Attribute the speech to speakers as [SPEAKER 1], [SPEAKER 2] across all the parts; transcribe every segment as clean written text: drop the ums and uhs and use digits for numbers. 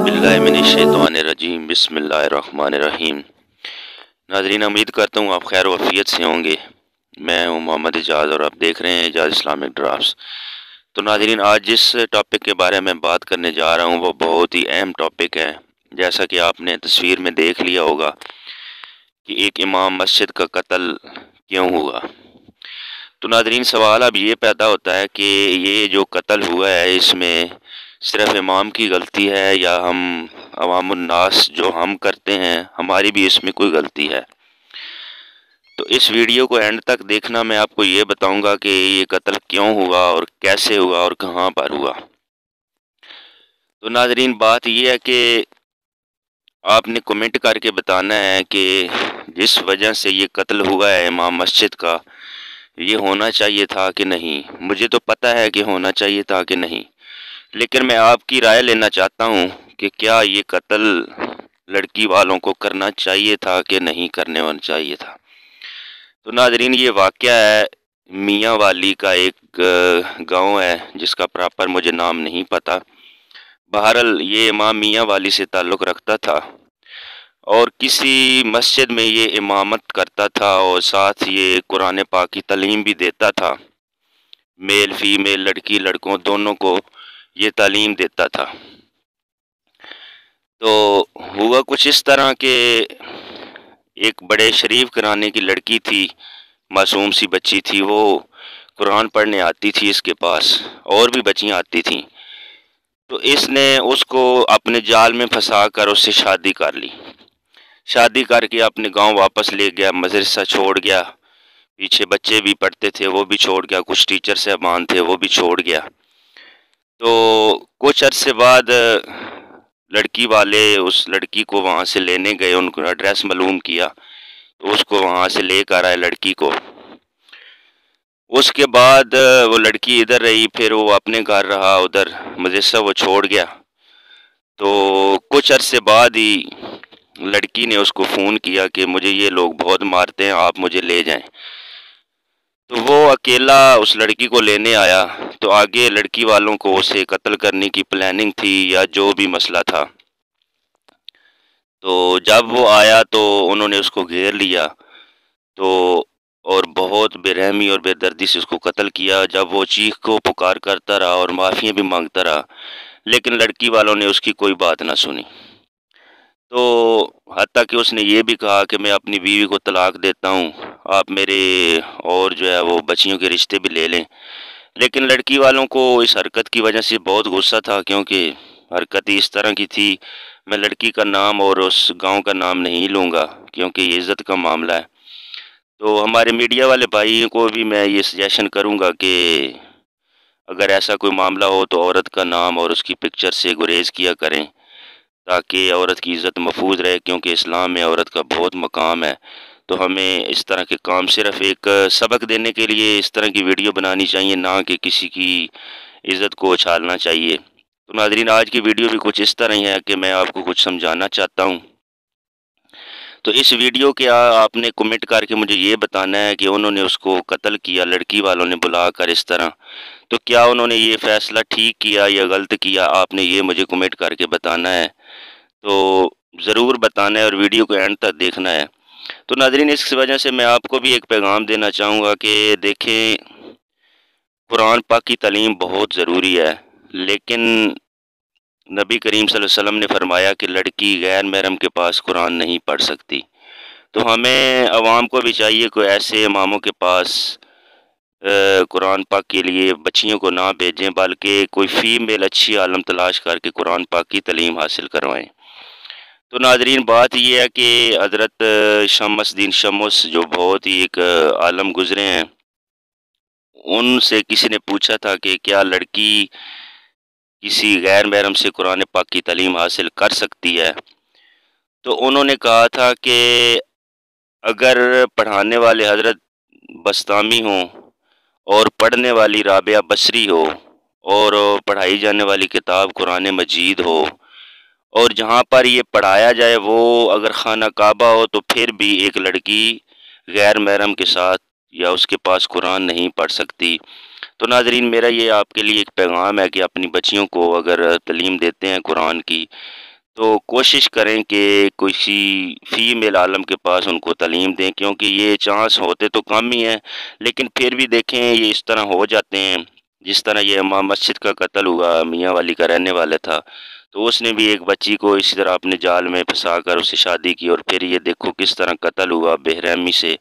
[SPEAKER 1] बिल्लाहि मिनश्शैतानिर्रजीम बिस्मिल्लाहिर्रहमानिर्रहीम। नाज़रीन, उम्मीद करता हूँ आप खैर वफ़ियत से होंगे। मैं हूँ मोहम्मद एजाज़ और आप देख रहे हैं एजाज़ इस्लामिक ड्राफ्ट्स। तो नाज़रीन, आज जिस टॉपिक के बारे में बात करने जा रहा हूँ वो बहुत ही अहम टॉपिक है। जैसा कि आपने तस्वीर में देख लिया होगा कि एक इमाम मस्जिद का कत्ल क्यों हुआ। तो नाज़रीन, सवाल अब ये पैदा होता है कि ये जो कत्ल हुआ है इसमें सिर्फ इमाम की गलती है या हम अवामुन्नास जो हम करते हैं हमारी भी इसमें कोई गलती है। तो इस वीडियो को एंड तक देखना। मैं आपको ये बताऊंगा कि ये कत्ल क्यों हुआ और कैसे हुआ और कहाँ पर हुआ। तो नाज़रीन, बात ये है कि आपने कमेंट करके बताना है कि जिस वजह से ये कत्ल हुआ है इमाम मस्जिद का, ये होना चाहिए था कि नहीं। मुझे तो पता है कि होना चाहिए था कि नहीं, लेकिन मैं आपकी राय लेना चाहता हूँ कि क्या ये कत्ल लड़की वालों को करना चाहिए था कि नहीं करने वाला चाहिए था। तो नाज़रीन, ये वाक़या है मियाँ वाली का। एक गांव है जिसका प्रॉपर मुझे नाम नहीं पता। बहरहाल ये इमाम मियाँ वाली से ताल्लुक़ रखता था और किसी मस्जिद में ये इमामत करता था और साथ ये कुरान पाक की तालीम भी देता था। मेल फीमेल, लड़की लड़कों दोनों को ये तालीम देता था। तो हुआ कुछ इस तरह के एक बड़े शरीफ घराने की लड़की थी, मासूम सी बच्ची थी। वो कुरान पढ़ने आती थी इसके पास, और भी बच्चियाँ आती थीं। तो इसने उसको अपने जाल में फंसा कर उससे शादी कर ली। शादी करके अपने गांव वापस ले गया, मदरसा छोड़ गया। पीछे बच्चे भी पढ़ते थे वो भी छोड़ गया, कुछ टीचर साहबान थे वो भी छोड़ गया। तो कुछ अरसे बाद लड़की वाले उस लड़की को वहाँ से लेने गए, उनको एड्रेस मालूम किया तो उसको वहाँ से लेकर आए लड़की को। उसके बाद वो लड़की इधर रही, फिर वो अपने घर रहा, उधर मदरसा वो छोड़ गया। तो कुछ अरसे बाद ही लड़की ने उसको फ़ोन किया कि मुझे ये लोग बहुत मारते हैं, आप मुझे ले जाएं। तो वो अकेला उस लड़की को लेने आया। तो आगे लड़की वालों को उसे कत्ल करने की प्लानिंग थी या जो भी मसला था। तो जब वो आया तो उन्होंने उसको घेर लिया तो और बहुत बेरहमी और बेदर्दी से उसको कत्ल किया। जब वो चीख को पुकार करता रहा और माफ़ियाँ भी मांगता रहा, लेकिन लड़की वालों ने उसकी कोई बात ना सुनी। तो हत्ता कि उसने ये भी कहा कि मैं अपनी बीवी को तलाक देता हूँ, आप मेरे और जो है वो बच्चियों के रिश्ते भी ले लें। लेकिन लड़की वालों को इस हरकत की वजह से बहुत गुस्सा था, क्योंकि हरकत ही इस तरह की थी। मैं लड़की का नाम और उस गांव का नाम नहीं लूँगा क्योंकि ये इज़्ज़त का मामला है। तो हमारे मीडिया वाले भाइयों को भी मैं ये सजेशन करूँगा कि अगर ऐसा कोई मामला हो तो औरत का नाम और उसकी पिक्चर से गुरेज़ किया करें, ताकि औरत की इज़्ज़त महफूज रहे, क्योंकि इस्लाम में औरत का बहुत मकाम है। तो हमें इस तरह के काम सिर्फ़ एक सबक देने के लिए इस तरह की वीडियो बनानी चाहिए, ना कि किसी की इज़्ज़त को उछालना चाहिए। तो नाज़रीन, आज की वीडियो भी कुछ इस तरह ही है कि मैं आपको कुछ समझाना चाहता हूँ। तो इस वीडियो के आपने कमेंट करके मुझे ये बताना है कि उन्होंने उसको कत्ल किया लड़की वालों ने बुलाकर इस तरह, तो क्या उन्होंने ये फ़ैसला ठीक किया या गलत किया, आपने ये मुझे कमेंट करके बताना है। तो ज़रूर बताना है और वीडियो को एंड तक देखना है। तो नाज़रीन, इस वजह से मैं आपको भी एक पैगाम देना चाहूँगा कि देखें, कुरान पाक की तालीम बहुत ज़रूरी है, लेकिन नबी करीम सल्लल्लाहु अलैहि वसल्लम ने फरमाया कि लड़की गैर महरम के पास कुरान नहीं पढ़ सकती। तो हमें आवाम को भी चाहिए कोई ऐसे इमामों के पास कुरान पाक के लिए बच्चियों को ना भेजें, बल्कि कोई फ़ीमेल अच्छी आलम तलाश करके कुरान पाक की तालीम हासिल करवाएँ। तो नाज़रीन, बात ये है कि हज़रत शमसद्दीन शमस जो बहुत ही एक आलम गुज़रे हैं, उनसे किसी ने पूछा था कि क्या लड़की किसी गैर महरम से कुरान पाक की तालीम हासिल कर सकती है। तो उन्होंने कहा था कि अगर पढ़ाने वाले हज़रत बस्तामी हों और पढ़ने वाली राबिया बसरी हो और पढ़ाई जाने वाली किताब कुरान मजीद हो और जहाँ पर ये पढ़ाया जाए वो अगर खाना काबा हो, तो फिर भी एक लड़की गैर महरम के साथ या उसके पास कुरान नहीं पढ़ सकती। तो नाज़रीन, मेरा ये आपके लिए एक पैगाम है कि अपनी बच्चियों को अगर तालीम देते हैं कुरान की, تو کوشش کریں کہ کسی فیمیل عالم کے پاس ان کو تعلیم دیں، کیونکہ یہ چانس ہوتے تو کم ہی ہیں، لیکن پھر بھی دیکھیں یہ اس طرح ہو جاتے ہیں۔ جس طرح یہ امام مسجد کا قتل ہوا، میاں والی کا رہنے والا تھا، تو اس نے بھی ایک بچی کو اسی طرح اپنے جال میں پھنسا کر اس سے شادی کی، اور پھر یہ دیکھو کس طرح قتل ہوا بے رحمی سے،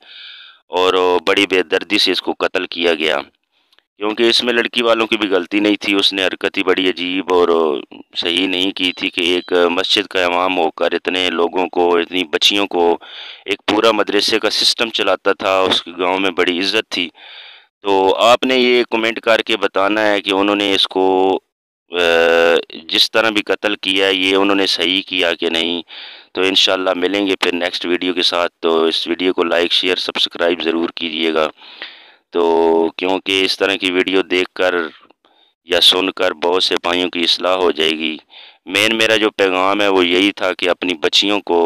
[SPEAKER 1] اور بڑی بے دردی سے اس کو قتل کیا گیا، کیونکہ اس میں لڑکی والوں کی بھی غلطی نہیں تھی۔ اس نے حرکت ہی بڑی عجیب اور صحیح نہیں کی تھی کہ ایک مسجد کا امام ہو کر اتنے لوگوں کو، اتنی بچیوں کو، ایک پورا مدرسے کا سسٹم چلاتا تھا، اس کے گاؤں میں بڑی عزت تھی۔ تو آپ نے یہ کمنٹ کر کے بتانا ہے کہ انہوں نے اس کو جس طرح بھی قتل کیا ہے یہ انہوں نے صحیح کیا کہ نہیں۔ تو انشاءاللہ ملیں گے پھر نیکسٹ ویڈیو کے ساتھ، تو اس ویڈیو کو لائک شیئر سبسکرائب ضرور کیجئے گا، تو کیونکہ اس طرح کی ویڈیو دیکھ کر یا سن کر بہت سے بھائیوں کی اصلاح ہو جائے گی۔ میرا جو پیغام ہے وہ یہی تھا کہ اپنی بچیوں کو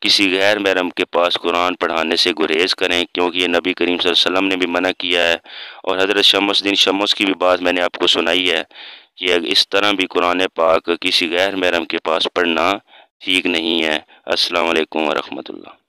[SPEAKER 1] کسی غیر محرم کے پاس قرآن پڑھانے سے گریز کریں، کیونکہ یہ نبی کریم صلی اللہ علیہ وسلم نے بھی منع کیا ہے، اور حضرت شمس الدین شمس کی بھی بات میں نے آپ کو سنائی ہے کہ اس طرح بھی قرآن پاک کسی غیر محرم کے پاس پڑھنا ٹھیک نہیں ہے۔ السلام علیکم ورحمۃ اللہ۔